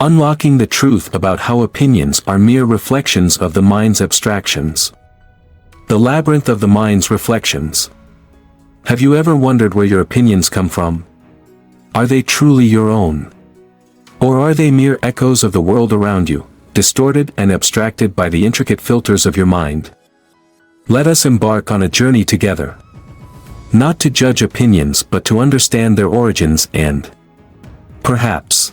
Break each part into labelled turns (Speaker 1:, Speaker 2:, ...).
Speaker 1: Unlocking the truth about how opinions are mere reflections of the mind's abstractions. The labyrinth of the mind's reflections. Have you ever wondered where your opinions come from? Are they truly your own? Or are they mere echoes of the world around you, distorted and abstracted by the intricate filters of your mind? Let us embark on a journey together. Not to judge opinions but to understand their origins and, perhaps,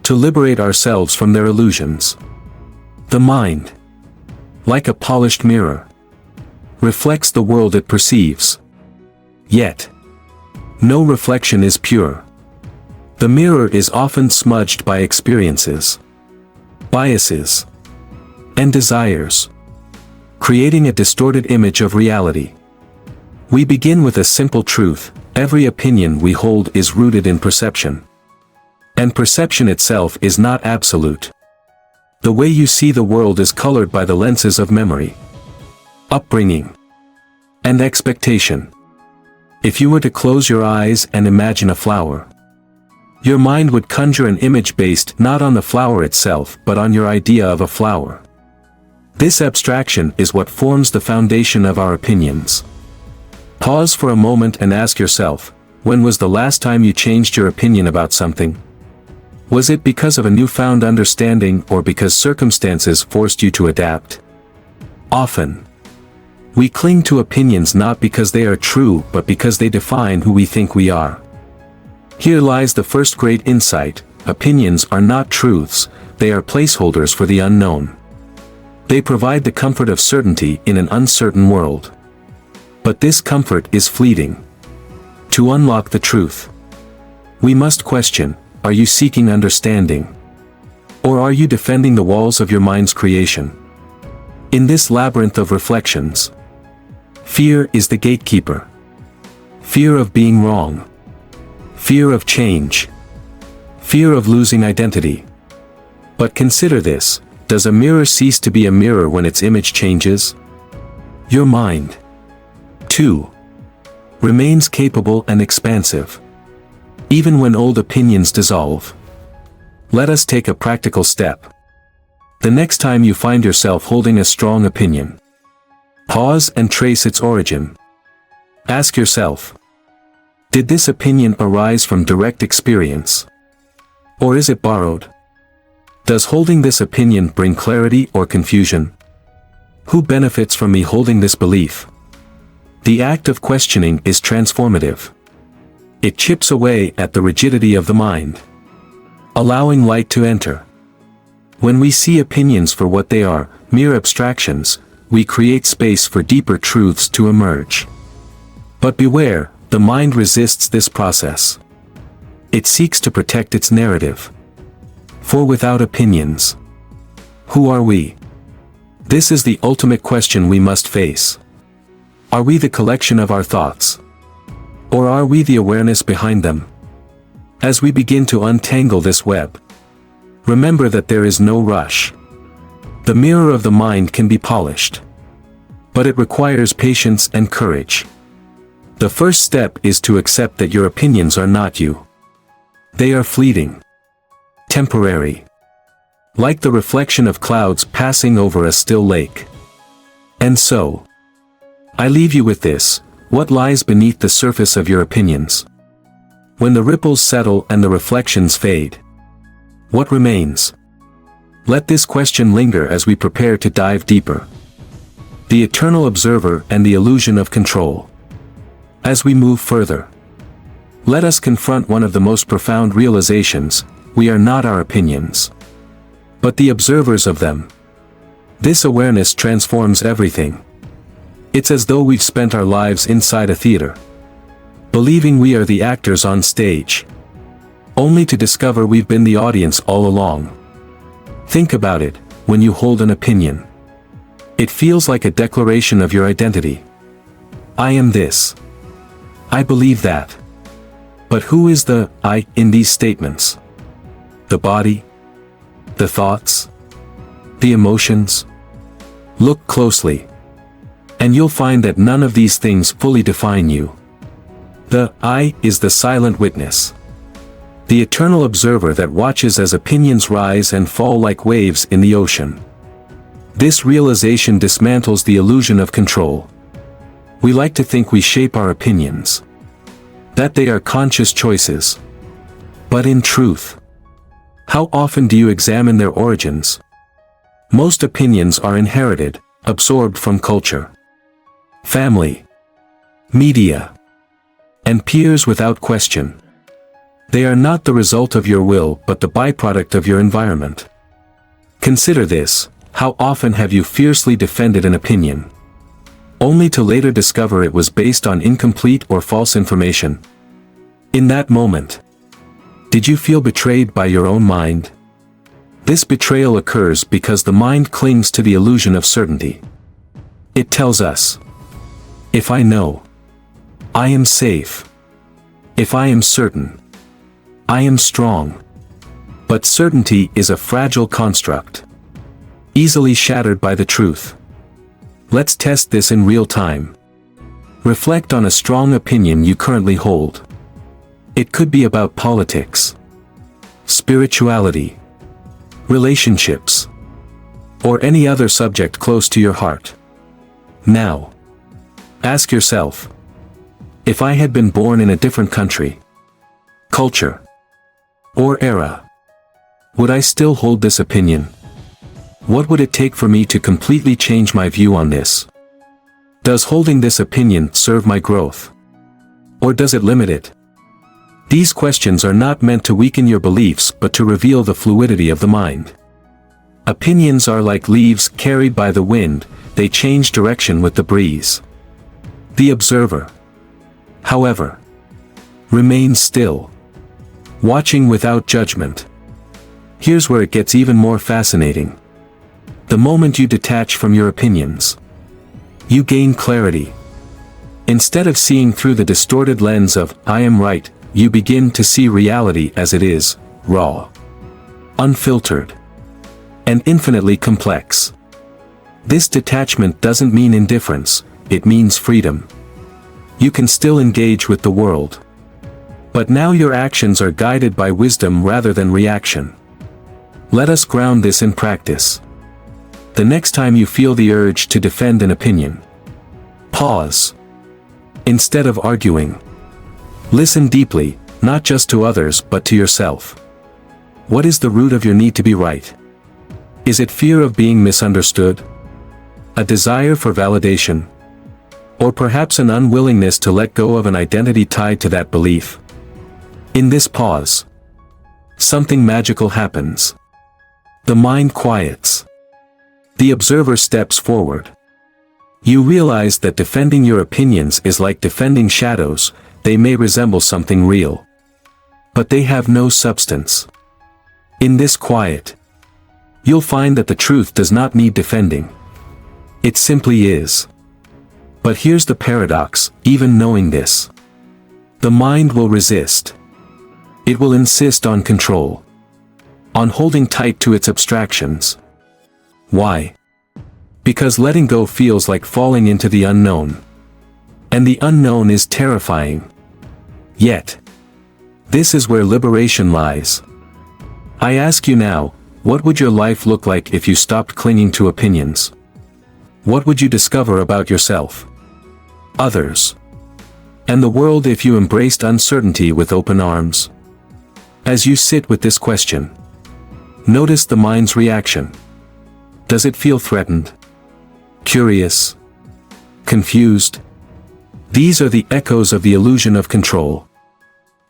Speaker 1: to liberate ourselves from their illusions. The mind, like a polished mirror, reflects the world it perceives. Yet, no reflection is pure. The mirror is often smudged by experiences, biases, and desires, creating a distorted image of reality. We begin with a simple truth: every opinion we hold is rooted in perception. And perception itself is not absolute. The way you see the world is colored by the lenses of memory, upbringing, and expectation. If you were to close your eyes and imagine a flower, your mind would conjure an image based not on the flower itself but on your idea of a flower. This abstraction is what forms the foundation of our opinions. Pause for a moment and ask yourself, when was the last time you changed your opinion about something? Was it because of a newfound understanding or because circumstances forced you to adapt? Often, we cling to opinions not because they are true but because they define who we think we are. Here lies the first great insight: opinions are not truths, they are placeholders for the unknown. They provide the comfort of certainty in an uncertain world. But this comfort is fleeting. To unlock the truth, we must question: are you seeking understanding? Or are you defending the walls of your mind's creation? In this labyrinth of reflections, fear is the gatekeeper. Fear of being wrong. Fear of change. Fear of losing identity. But consider this: does a mirror cease to be a mirror when its image changes? Your mind, too, remains capable and expansive, even when old opinions dissolve. Let us take a practical step. The next time you find yourself holding a strong opinion, pause and trace its origin. Ask yourself, did this opinion arise from direct experience? Or is it borrowed? Does holding this opinion bring clarity or confusion? Who benefits from me holding this belief? The act of questioning is transformative. It chips away at the rigidity of the mind, allowing light to enter. When we see opinions for what they are, mere abstractions, we create space for deeper truths to emerge. But beware, the mind resists this process. It seeks to protect its narrative. For without opinions, who are we? This is the ultimate question we must face. Are we the collection of our thoughts? Or are we the awareness behind them? As we begin to untangle this web, remember that there is no rush. The mirror of the mind can be polished, but it requires patience and courage. The first step is to accept that your opinions are not you. They are fleeting, temporary, like the reflection of clouds passing over a still lake. And so, I leave you with this: what lies beneath the surface of your opinions? When the ripples settle and the reflections fade, what remains? Let this question linger as we prepare to dive deeper. The eternal observer and the illusion of control. As we move further, let us confront one of the most profound realizations: we are not our opinions, but the observers of them. This awareness transforms everything. It's as though we've spent our lives inside a theater, believing we are the actors on stage, only to discover we've been the audience all along. Think about it: when you hold an opinion, it feels like a declaration of your identity. I am this. I believe that. But who is the I in these statements? The body? The thoughts? The emotions? Look closely, and you'll find that none of these things fully define you. The I is the silent witness. The eternal observer that watches as opinions rise and fall like waves in the ocean. This realization dismantles the illusion of control. We like to think we shape our opinions, that they are conscious choices. But in truth, how often do you examine their origins? Most opinions are inherited, absorbed from culture, family, media, and peers without question. They are not the result of your will but the byproduct of your environment. Consider this: how often have you fiercely defended an opinion, only to later discover it was based on incomplete or false information? In that moment, did you feel betrayed by your own mind? This betrayal occurs because the mind clings to the illusion of certainty. It tells us, if I know, I am safe. If I am certain, I am strong. But certainty is a fragile construct, easily shattered by the truth. Let's test this in real time. Reflect on a strong opinion you currently hold. It could be about politics, spirituality, relationships, or any other subject close to your heart. Now, ask yourself, if I had been born in a different country, culture, or era, would I still hold this opinion? What would it take for me to completely change my view on this? Does holding this opinion serve my growth? Or does it limit it? These questions are not meant to weaken your beliefs but to reveal the fluidity of the mind. Opinions are like leaves carried by the wind, they change direction with the breeze. The observer, however, remains still, watching without judgment. Here's where it gets even more fascinating. The moment you detach from your opinions, you gain clarity. Instead of seeing through the distorted lens of "I am right," you begin to see reality as it is, raw, unfiltered, and infinitely complex. This detachment doesn't mean indifference, it means freedom. You can still engage with the world, but now your actions are guided by wisdom rather than reaction. Let us ground this in practice. The next time you feel the urge to defend an opinion, pause. Instead of arguing, listen deeply, not just to others but to yourself. What is the root of your need to be right? Is it fear of being misunderstood? A desire for validation? Or perhaps an unwillingness to let go of an identity tied to that belief? In this pause, something magical happens. The mind quiets. The observer steps forward. You realize that defending your opinions is like defending shadows. They may resemble something real, but they have no substance. In this quiet, you'll find that the truth does not need defending. It simply is. But here's the paradox: even knowing this, the mind will resist. It will insist on control, on holding tight to its abstractions. Why? Because letting go feels like falling into the unknown. And the unknown is terrifying. Yet, this is where liberation lies. I ask you now, what would your life look like if you stopped clinging to opinions? What would you discover about yourself, others, and the world if you embraced uncertainty with open arms? As you sit with this question, notice the mind's reaction. Does it feel threatened? Curious? Confused? These are the echoes of the illusion of control.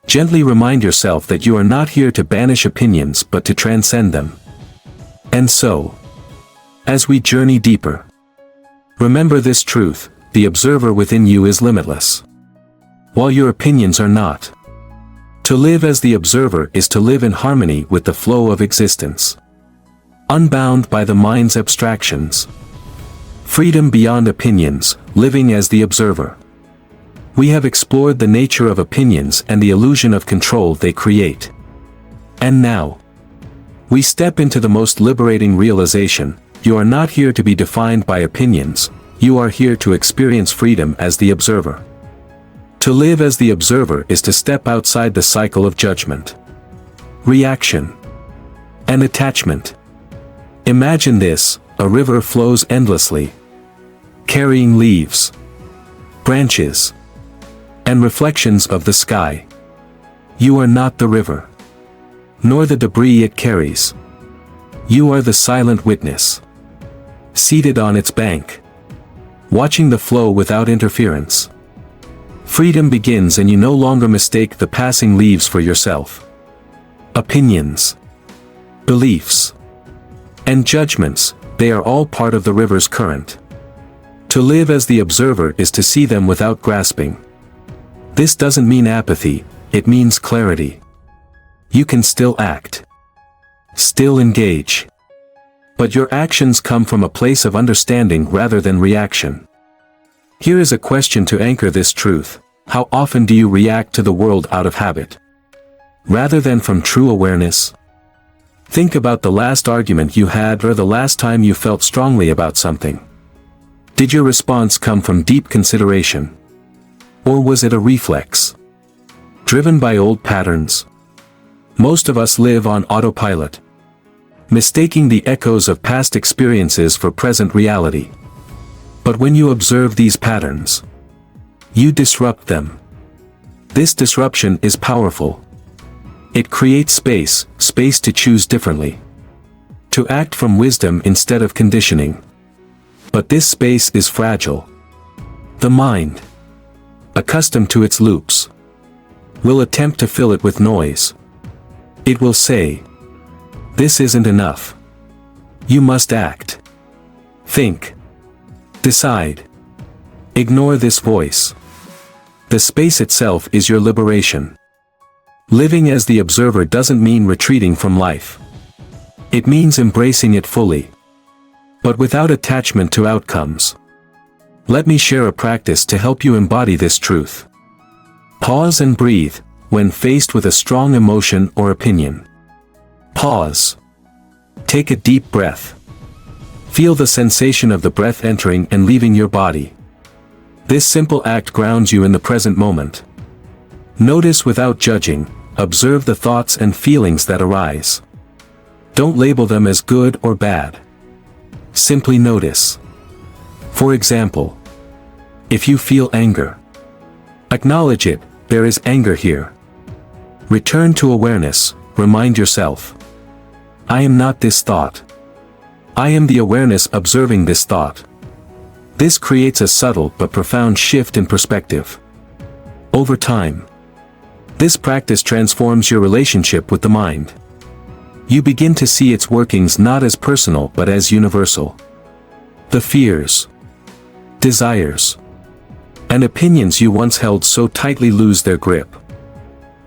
Speaker 1: Gently remind yourself that you are not here to banish opinions but to transcend them. And so, as we journey deeper, remember this truth: the observer within you is limitless, while your opinions are not. To live as the observer is to live in harmony with the flow of existence, unbound by the mind's abstractions. Freedom beyond opinions, living as the observer. We have explored the nature of opinions and the illusion of control they create. And now, we step into the most liberating realization: you are not here to be defined by opinions, you are here to experience freedom as the observer. To live as the observer is to step outside the cycle of judgment. reaction, and attachment. Imagine this: a river flows endlessly, carrying leaves, branches, and reflections of the sky. You are not the river, nor the debris it carries. You are the silent witness, seated on its bank, watching the flow without interference. Freedom begins, and you no longer mistake the passing leaves for yourself. Opinions, beliefs, and judgments, they are all part of the river's current. To live as the observer is to see them without grasping. This doesn't mean apathy, it means clarity. You can still act, still engage, but your actions come from a place of understanding rather than reaction. Here is a question to anchor this truth: how often do you react to the world out of habit, rather than from true awareness? Think about the last argument you had, or the last time you felt strongly about something. Did your response come from deep consideration? Or was it a reflex, driven by old patterns? Most of us live on autopilot, mistaking the echoes of past experiences for present reality. But when you observe these patterns, you disrupt them. This disruption is powerful. It creates space to choose differently, to act from wisdom instead of conditioning. But this space is fragile. The mind, accustomed to its loops, will attempt to fill it with noise. It will say, "This isn't enough. You must act. Think. Decide." Ignore this voice. The space itself is your liberation. Living as the observer doesn't mean retreating from life. It means embracing it fully, but without attachment to outcomes. Let me share a practice to help you embody this truth. Pause and breathe when faced with a strong emotion or opinion. Pause. Take a deep breath. Feel the sensation of the breath entering and leaving your body. This simple act grounds you in the present moment. Notice without judging, observe the thoughts and feelings that arise. Don't label them as good or bad. Simply notice. For example, if you feel anger, acknowledge it: there is anger here. Return to awareness, remind yourself, I am not this thought. I am the awareness observing this thought. This creates a subtle but profound shift in perspective. Over time, this practice transforms your relationship with the mind. You begin to see its workings not as personal but as universal. The fears, desires, and opinions you once held so tightly lose their grip.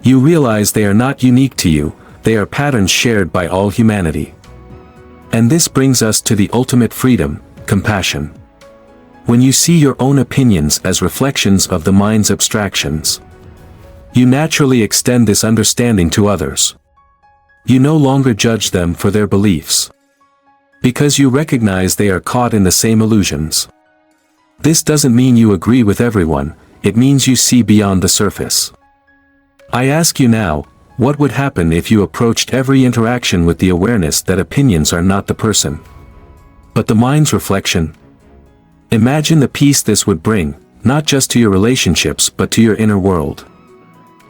Speaker 1: You realize they are not unique to you, they are patterns shared by all humanity. And this brings us to the ultimate freedom: compassion. When you see your own opinions as reflections of the mind's abstractions, you naturally extend this understanding to others. You no longer judge them for their beliefs, because you recognize they are caught in the same illusions. This doesn't mean you agree with everyone, it means you see beyond the surface. I ask you now, what would happen if you approached every interaction with the awareness that opinions are not the person, but the mind's reflection? Imagine the peace this would bring, not just to your relationships but to your inner world.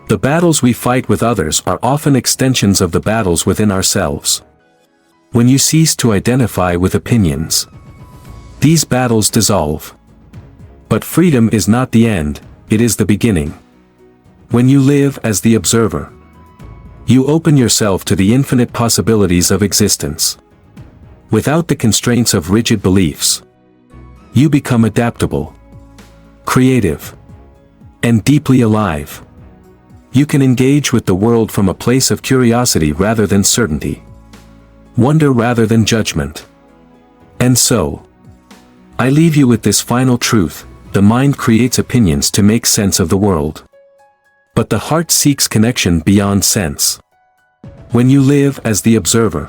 Speaker 1: The battles we fight with others are often extensions of the battles within ourselves. When you cease to identify with opinions, these battles dissolve. But freedom is not the end, it is the beginning. When you live as the observer, you open yourself to the infinite possibilities of existence. Without the constraints of rigid beliefs, you become adaptable, creative, and deeply alive. You can engage with the world from a place of curiosity rather than certainty, wonder rather than judgment. And so, I leave you with this final truth: the mind creates opinions to make sense of the world, but the heart seeks connection beyond sense. When you live as the observer,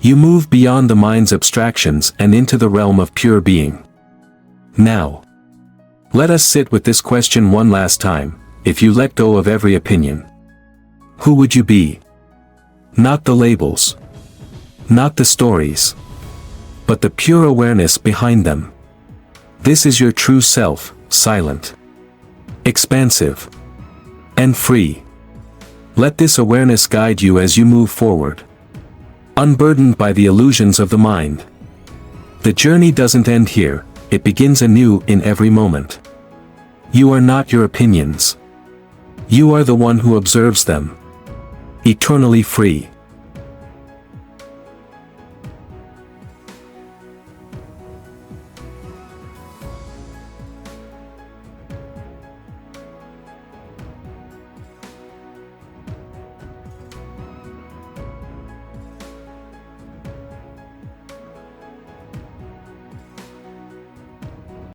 Speaker 1: you move beyond the mind's abstractions and into the realm of pure being. Now, let us sit with this question one last time: if you let go of every opinion, who would you be? Not the labels. Not the stories. But the pure awareness behind them. This is your true self, silent, expansive, and free. Let this awareness guide you as you move forward, unburdened by the illusions of the mind. The journey doesn't end here, it begins anew in every moment. You are not your opinions. You are the one who observes them, eternally free.